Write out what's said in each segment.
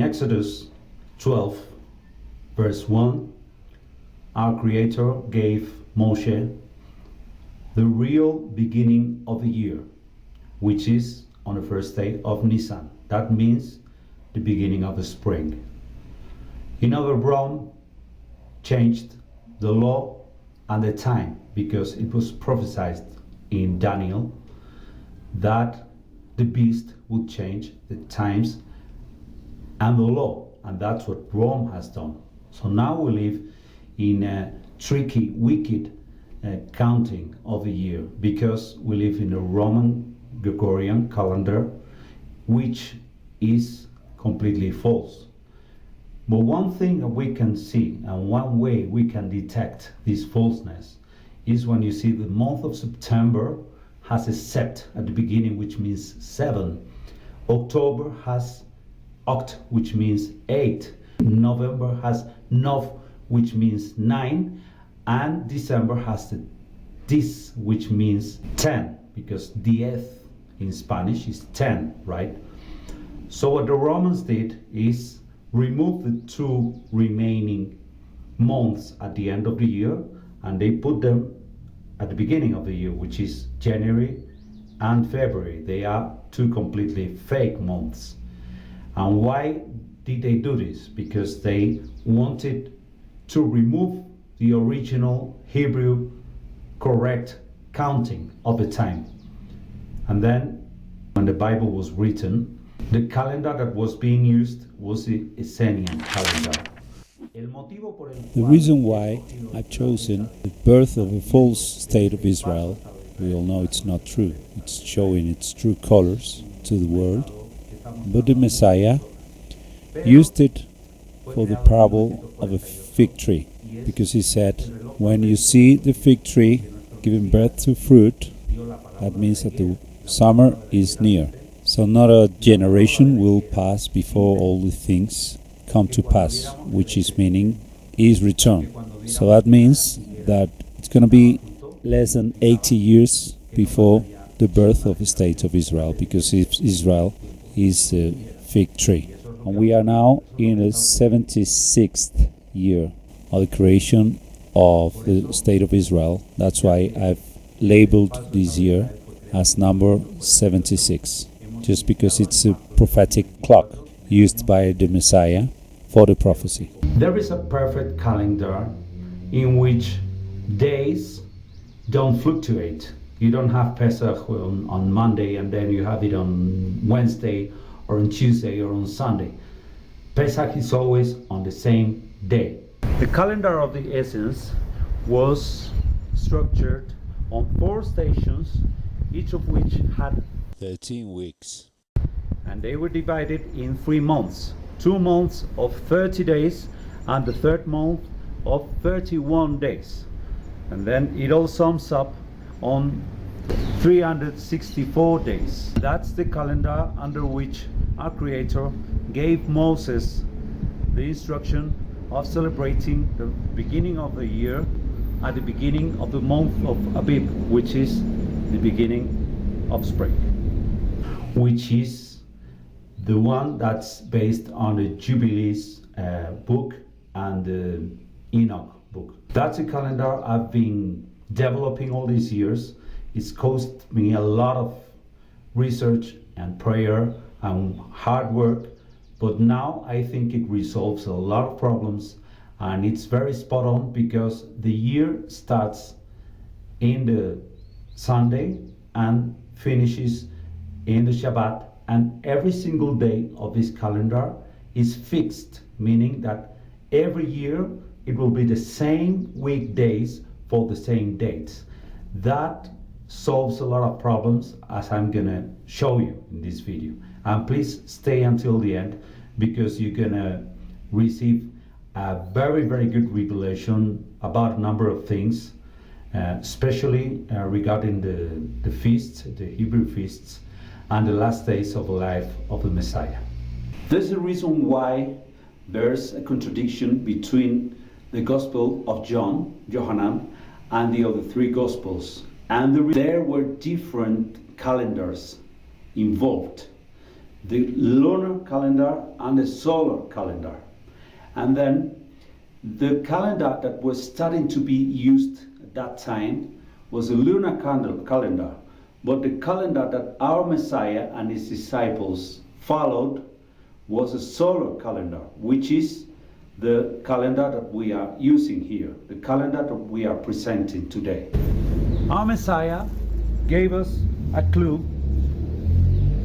Exodus 12, verse 1, our Creator gave Moshe the real beginning of the year, which is on the first day of Nisan. That means the beginning of the spring. You know, Rome changed the law and the time because it was prophesied in Daniel that the beast would change the times and the law, and that's what Rome has done. So now we live in a tricky, wicked counting of the year because we live in a Roman Gregorian calendar, which is completely false. But one thing that we can see and one way we can detect this falseness is when you see the month of September has a sept at the beginning, which means 7. October has oct, which means 8. November has nov, which means 9. And December has the dis, which means 10, because diez in Spanish is 10, right? So what the Romans did is remove the 2 remaining months at the end of the year, and they put them at the beginning of the year, which is January and February. They are 2 completely fake months. And why did they do this? Because they wanted to remove the original Hebrew correct counting of the time. And then when the Bible was written, the calendar that was being used was the Essenian calendar. The reason why I've chosen the birth of a false state of Israel, we all know it's not true. It's showing its true colors to the world. But the Messiah used it for the parable of a fig tree, because he said, when you see the fig tree giving birth to fruit, that means that the summer is near. So not a generation will pass before all the things come to pass, which is meaning his return. So that means that it's going to be less than 80 years before the birth of the state of Israel, because Israel is a fig tree. And we are now in the 76th year of the creation of the state of Israel. That's why I've labeled this year as number 76, just because it's a prophetic clock used by the Messiah for the prophecy. There is a perfect calendar in which days don't fluctuate. You don't have Pesach on Monday and then you have it on Wednesday or on Tuesday or on Sunday. Pesach is always on the same day. The calendar of the Essenes was structured on 4 stations, each of which had 13 weeks. And they were divided in 3 months. 2 months of 30 days and the 3rd month of 31 days. And then it all sums up on 364 days. That's the calendar under which our Creator gave Moses the instruction of celebrating the beginning of the year at the beginning of the month of Abib, which is the beginning of spring, which is the one that's based on the Jubilees book and the Enoch book. That's a calendar I've been developing all these years. It's cost me a lot of research and prayer and hard work, but now I think it resolves a lot of problems, and it's very spot on because the year starts in the Sunday and finishes in the Shabbat, and every single day of this calendar is fixed, meaning that every year it will be the same weekdays for the same dates. That solves a lot of problems, as I'm gonna show you in this video. And please stay until the end, because you're gonna receive a very, very good revelation about a number of things, especially regarding the feasts, the Hebrew feasts, and the last days of the life of the Messiah. There's a reason why there's a contradiction between the Gospel of Johanan, and the other 3 Gospels. And there were different calendars involved, the lunar calendar and the solar calendar. And then the calendar that was starting to be used at that time was a lunar calendar, but the calendar that our Messiah and his disciples followed was a solar calendar, which is the calendar that we are using here, the calendar that we are presenting today. Our Messiah gave us a clue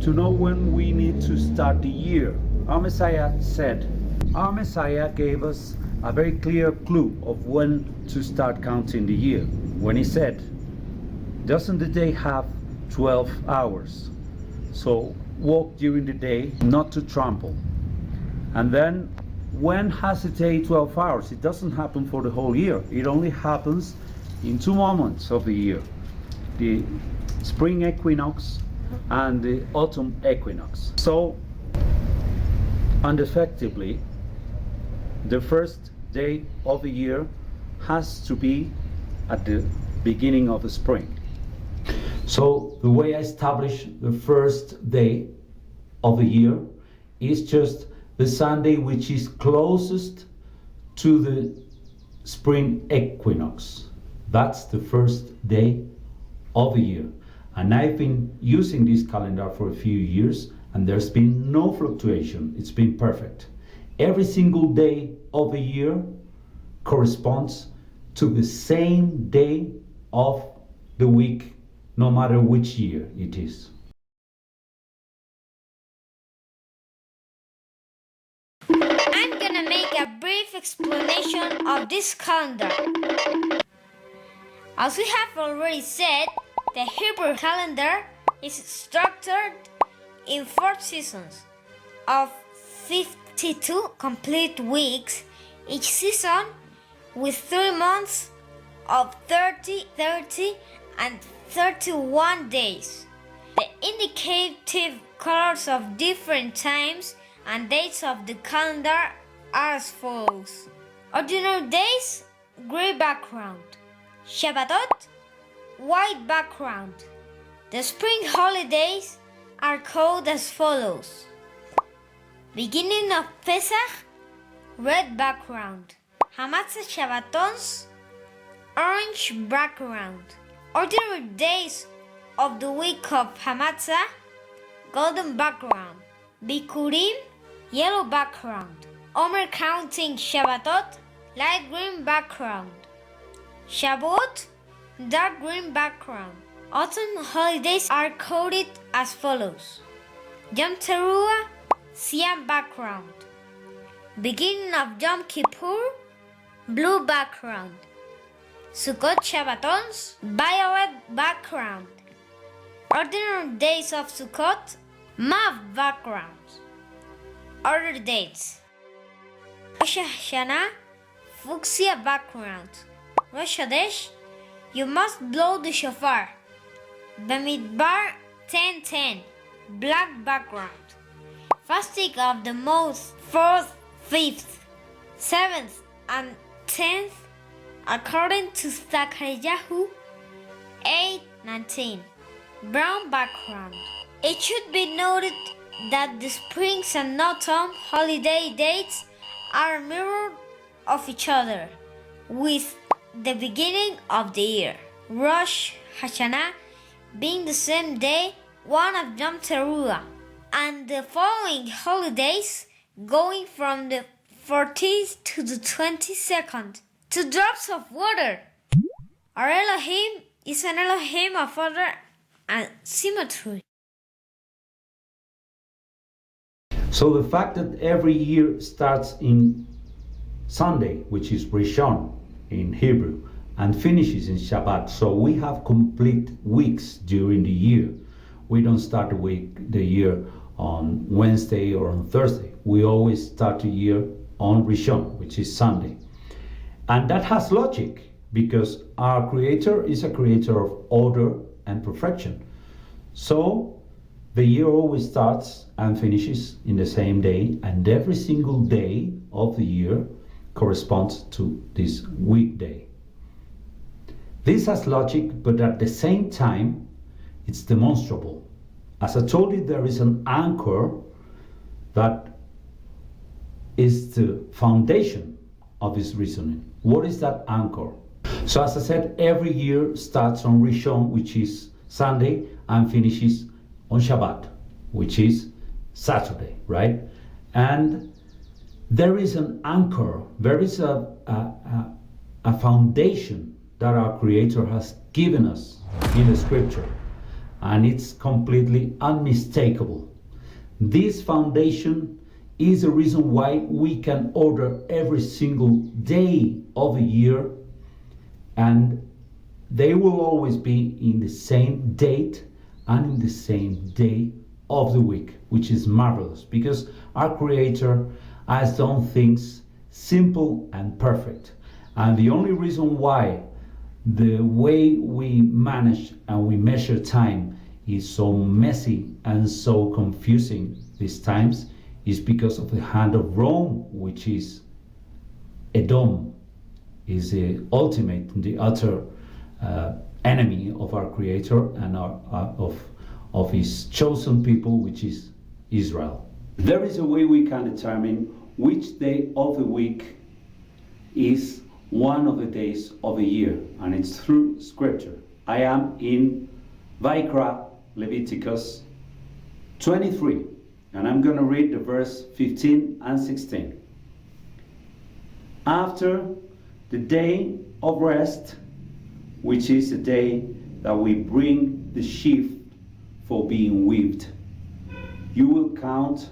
to know when we need to start the year. Our Messiah gave us a very clear clue of when to start counting the year. When he said, doesn't the day have 12 hours? So walk during the day, not to trample. And then when has a day 12 hours? It doesn't happen for the whole year. It only happens in 2 moments of the year. The spring equinox and the autumn equinox. So, and effectively, the first day of the year has to be at the beginning of the spring. So the way I establish the first day of the year is just the Sunday which is closest to the spring equinox. That's the first day of the year. And I've been using this calendar for a few years and there's been no fluctuation. It's been perfect. Every single day of the year corresponds to the same day of the week, no matter which year it is. I'm gonna make a brief explanation of this calendar. As we have already said, the Hebrew calendar is structured in 4 seasons of 52 complete weeks, each season with 3 months of 30, 30, and 31 days. The indicative colors of different times and dates of the calendar are as follows. Ordinary days, gray background. Shabbatot, white background. The spring holidays are called as follows. Beginning of Pesach, red background. Hamatzah Shabbatons, orange background. Ordinary days of the week of Hamatzah, golden background. Bikurim, yellow background. Omer counting Shabbatot, light green background. Shavuot, dark green background. Autumn holidays are coded as follows. Yom Teruah, cyan background. Beginning of Yom Kippur, blue background. Sukkot Shabbatons, violet background. Ordinary days of Sukkot, mauve background. Other dates. Rosh Hashanah, fuchsia background. Rosh Chodesh, you must blow the shofar. Bamidbar 10:10, black background. Fasting of the month 4th, 5th, 7th, and 10th, according to Zachariah 8:19, brown background. It should be noted that the springs and autumn holiday dates are mirrored of each other, with the beginning of the year, Rosh Hashanah, being the same day, one of Yom Teruah, and the following holidays going from the 14th to the 22nd. 2 drops of water. Our Elohim is an Elohim of order and symmetry. So the fact that every year starts in Sunday, which is Rishon in Hebrew, and finishes in Shabbat, so we have complete weeks during the year. We don't start the year on Wednesday or on Thursday. We always start the year on Rishon, which is Sunday. And that has logic, because our Creator is a creator of order and perfection. So the year always starts and finishes in the same day, and every single day of the year corresponds to this weekday. This has logic, but at the same time, it's demonstrable. As I told you, there is an anchor that is the foundation of his reasoning. What is that anchor? So as I said, every year starts on Rishon, which is Sunday, and finishes on Shabbat, which is Saturday, right? And there is an anchor, there is a foundation that our Creator has given us in the scripture, and it's completely unmistakable. This foundation is the reason why we can order every single day of the year, and they will always be in the same date and in the same day of the week, which is marvelous because our Creator has done things simple and perfect. And the only reason why the way we manage and we measure time is so messy and so confusing these times is because of the hand of Rome, which is Edom, is the ultimate, the utter enemy of our Creator and of his chosen people, which is Israel. There is a way we can determine which day of the week is one of the days of the year, and it's through scripture. I am in Vayikra, Leviticus 23, and I'm going to read the verse 15 and 16. After the day of rest, which is the day that we bring the sheaf for being weaved, you will count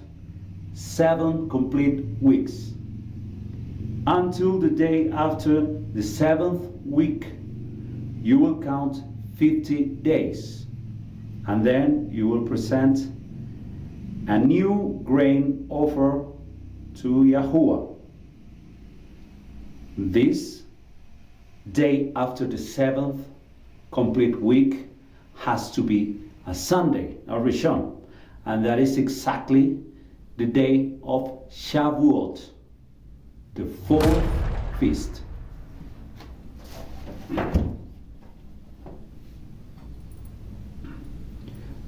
7 complete weeks. Until the day after the 7th week, you will count 50 days. And then you will present a new grain offer to Yahuwah. This day after the 7th complete week has to be a Sunday, a Rishon, and that is exactly the day of Shavuot, the 4th feast.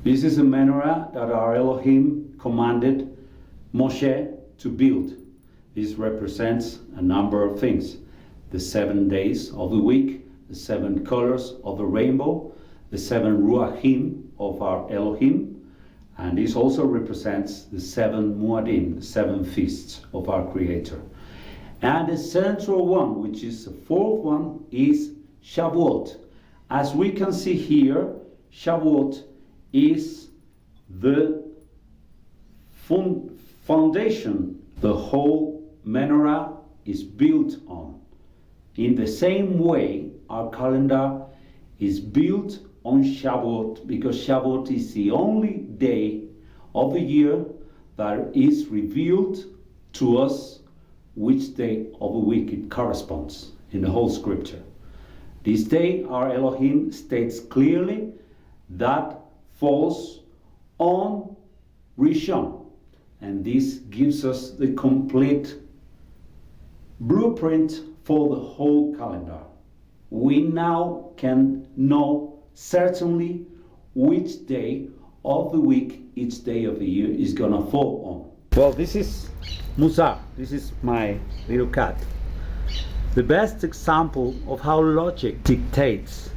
This is a menorah that our Elohim commanded Moshe to build. This represents a number of things: the 7 days of the week, the 7 colors of the rainbow, the 7 ruachim of our Elohim, and this also represents the 7 muadim, the 7 feasts of our Creator. And the central one, which is the 4th one, is Shavuot. As we can see here, Shavuot is the foundation the whole menorah is built on. In the same way, our calendar is built on Shavuot, because Shavuot is the only day of the year that is revealed to us which day of the week it corresponds in the whole scripture. This day, our Elohim states clearly that falls on Rishon, and this gives us the complete blueprint for the whole calendar. We now can know certainly which day of the week each day of the year is gonna fall on. Well, this is Musa. This is my little cat. The best example of how logic dictates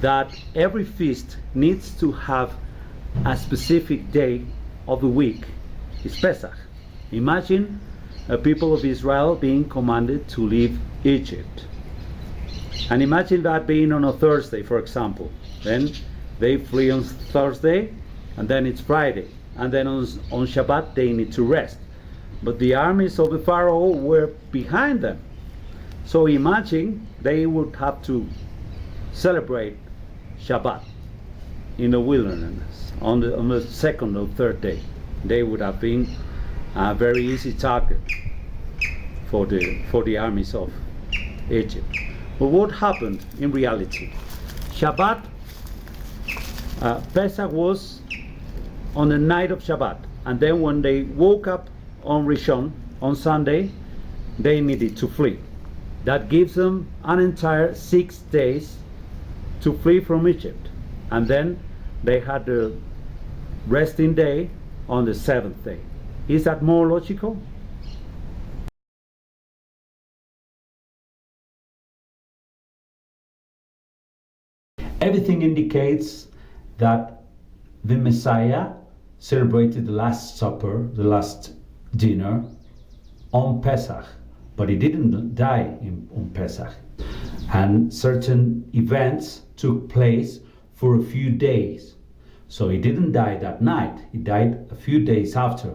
that every feast needs to have a specific day of the week is Pesach. Imagine a people of Israel being commanded to leave Egypt. And imagine that being on a Thursday, for example. Then they flee on Thursday, and then it's Friday. And then on Shabbat they need to rest. But the armies of the Pharaoh were behind them. So imagine they would have to celebrate Shabbat in the wilderness on the second or third day. They would have been a very easy target for the armies of Egypt. But what happened in reality? Shabbat, Pesach was on the night of Shabbat, and then when they woke up on Rishon, on Sunday, they needed to flee. That gives them an entire 6 days to flee from Egypt, and then they had the resting day on the seventh day. Is that more logical? Everything indicates that the Messiah celebrated the Last Supper, the last dinner, on Pesach, but he didn't die on Pesach. And certain events took place for a few days. So he didn't die that night, he died a few days after.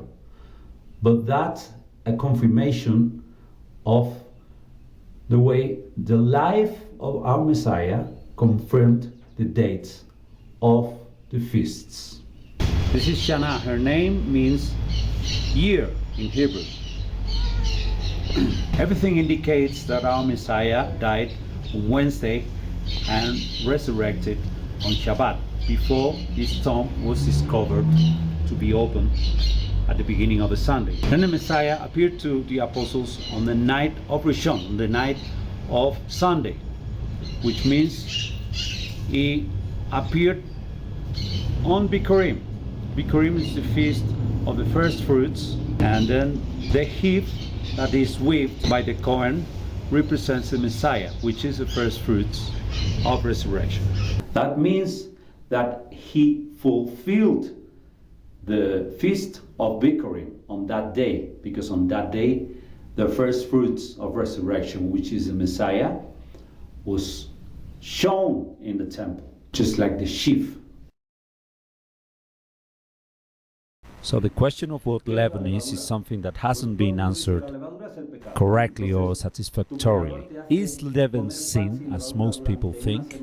But that's a confirmation of the way the life of our Messiah confirmed the dates of the feasts. This is Shana. Her name means year in Hebrew. Everything indicates that our Messiah died on Wednesday and resurrected on Shabbat, before his tomb was discovered to be open at the beginning of the Sunday. Then the Messiah appeared to the apostles on the night of Rishon, on the night of Sunday, which means he appeared on Bikurim. Bikurim is the feast of the first fruits, and then the heap that is weaved by the Kohen represents the Messiah, which is the first fruits of resurrection. That means that he fulfilled the feast of Bikurim on that day, because on that day the first fruits of resurrection, which is the Messiah, was shown in the temple, just like the sheaf. So the question of what leaven is something that hasn't been answered correctly or satisfactorily. Is leaven sin, as most people think?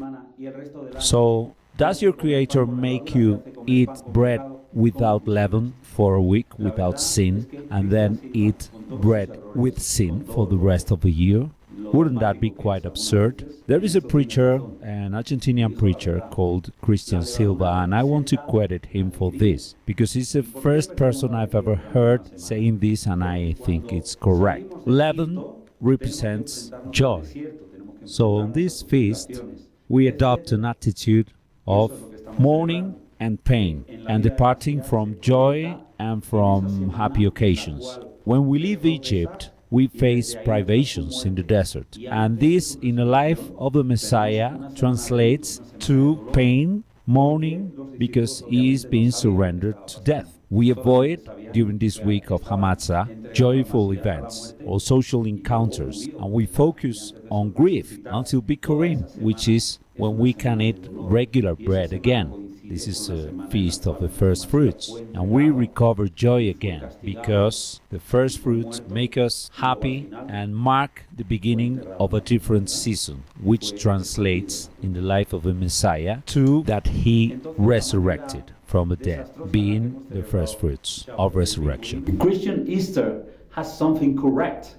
So does your Creator make you eat bread without leaven for a week without sin, and then eat bread with sin for the rest of the year? Wouldn't that be quite absurd? There is a preacher, an Argentinian preacher called Christian Silva, and I want to credit him for this, because he's the first person I've ever heard saying this, and I think it's correct. Leaven represents joy. So on this feast, we adopt an attitude of mourning and pain, and departing from joy and from happy occasions. When we leave Egypt, we face privations in the desert, and this in the life of the Messiah translates to pain, mourning, because he is being surrendered to death. We avoid, during this week of Hamatzah, joyful events or social encounters, and we focus on grief until Bikurim, which is when we can eat regular bread again. This is a feast of the first fruits, and we recover joy again, because the first fruits make us happy and mark the beginning of a different season, which translates in the life of the Messiah to that he resurrected from the dead, being the first fruits of resurrection. Christian Easter has something correct.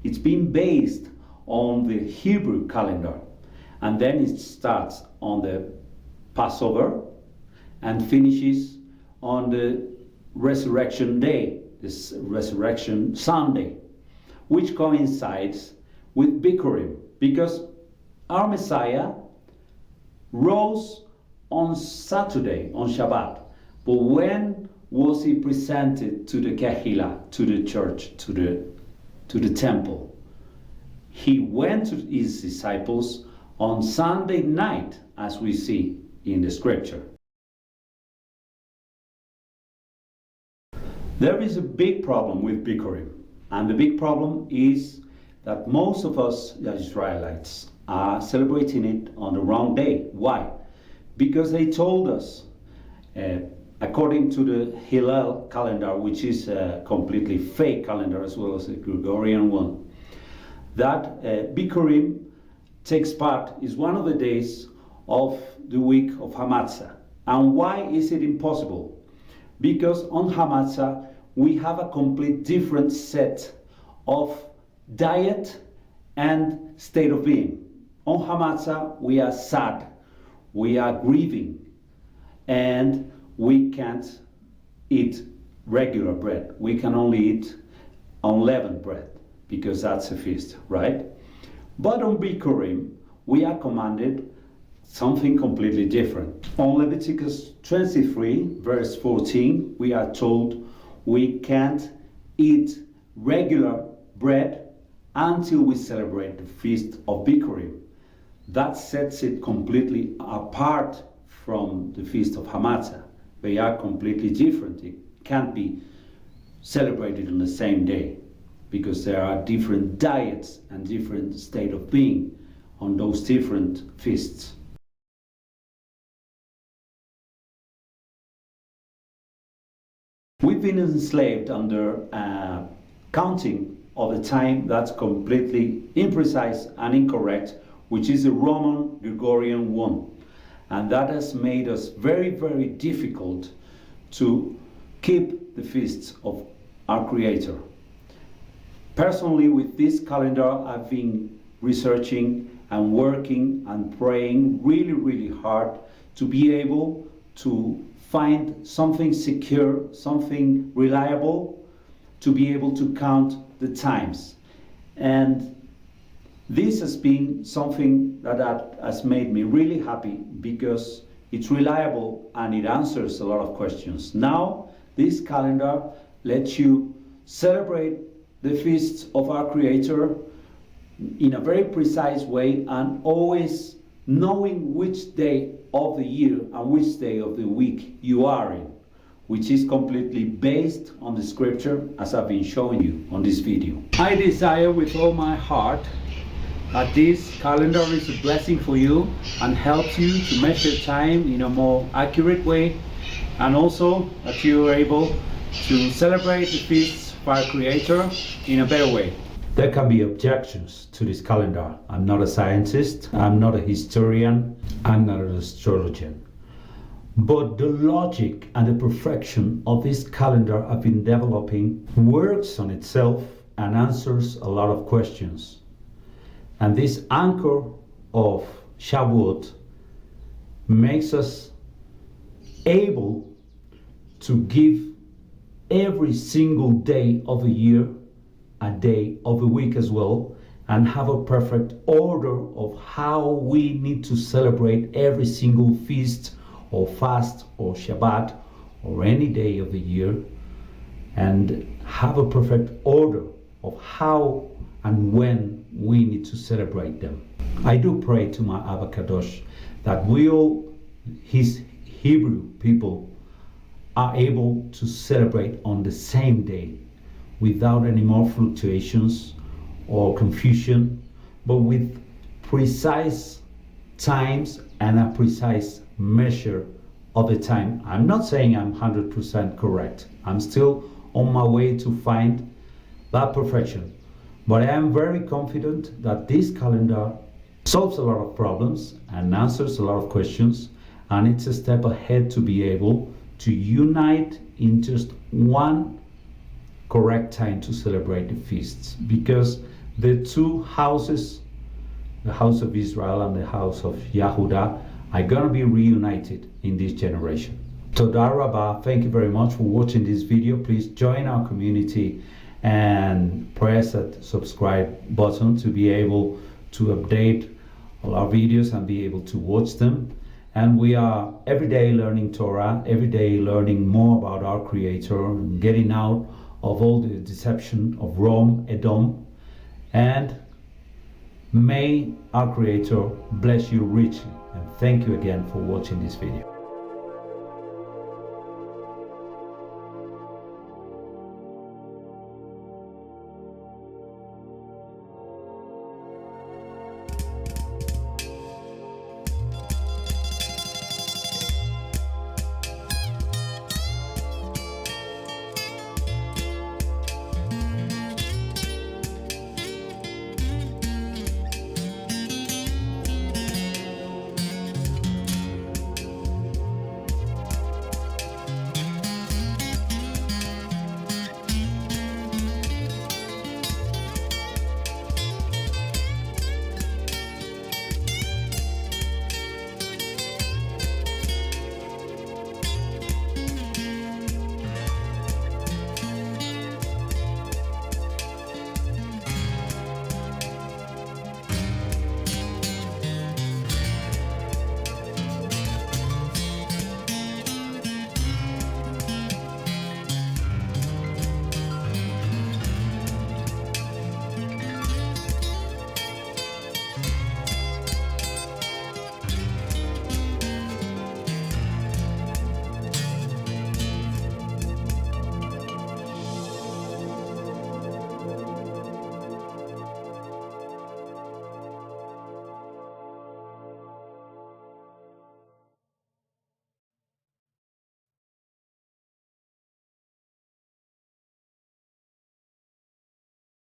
It's been based on the Hebrew calendar, and then it starts on the Passover and finishes on the Resurrection Day, this Resurrection Sunday, which coincides with Bikurim, because our Messiah rose on Saturday, on Shabbat. But when was he presented to the Kehillah, to the church, to the temple? He went to his disciples on Sunday night, as we see in the scripture. There is a big problem with Bikurim, and the big problem is that most of us Israelites are celebrating it on the wrong day. Why? Because they told us, according to the Hillel calendar, which is a completely fake calendar as well as the Gregorian one, that Bikurim is one of the days of the week of Hamatzah. And why is it impossible? Because on Hamatzah we have a complete different set of diet and state of being. On Hamatzah we are sad, we are grieving, and we can't eat regular bread. We can only eat unleavened bread, because that's a feast, right? But on Bikurim we are commanded something completely different. On Leviticus 23, verse 14, we are told we can't eat regular bread until we celebrate the Feast of Bikurim. That sets it completely apart from the Feast of Hamatzah. They are completely different. It can't be celebrated on the same day because there are different diets and different state of being on those different feasts. We've been enslaved under counting of the time that's completely imprecise and incorrect, which is the Roman Gregorian one. And that has made us very, very difficult to keep the feasts of our Creator. Personally, with this calendar, I've been researching and working and praying really, really hard to be able to find something secure, something reliable, to be able to count the times. And this has been something that has made me really happy because it's reliable and it answers a lot of questions. Now, this calendar lets you celebrate the feasts of our Creator in a very precise way and always knowing which day of the year and which day of the week you are in, which is completely based on the scripture as I've been showing you on this video. I desire with all my heart that this calendar is a blessing for you and helps you to measure time in a more accurate way, and also that you are able to celebrate the feasts of our Creator in a better way. There can be objections to this calendar. I'm not a scientist, I'm not a historian, I'm not an astrologer. But the logic and the perfection of this calendar I've been developing works on itself and answers a lot of questions. And this anchor of Shavuot makes us able to give every single day of the year a day of the week as well, and have a perfect order of how we need to celebrate every single feast or fast or Shabbat or any day of the year, and have a perfect order of how and when we need to celebrate them. I do pray to my Abba Kadosh that we all, his Hebrew people, are able to celebrate on the same day without any more fluctuations or confusion, but with precise times and a precise measure of the time. I'm not saying I'm 100% correct. I'm still on my way to find that perfection. But I am very confident that this calendar solves a lot of problems and answers a lot of questions, and it's a step ahead to be able to unite in just one correct time to celebrate the feasts, because the two houses, the house of Israel and the house of Yehuda, are going to be reunited in this generation. Toda Rabbah, thank you very much for watching this video. Please join our community and press that subscribe button to be able to update all our videos and be able to watch them. And we are every day learning Torah, every day learning more about our Creator and getting out of all the deception of Rome, Edom, and may our Creator bless you richly. And thank you again for watching this video.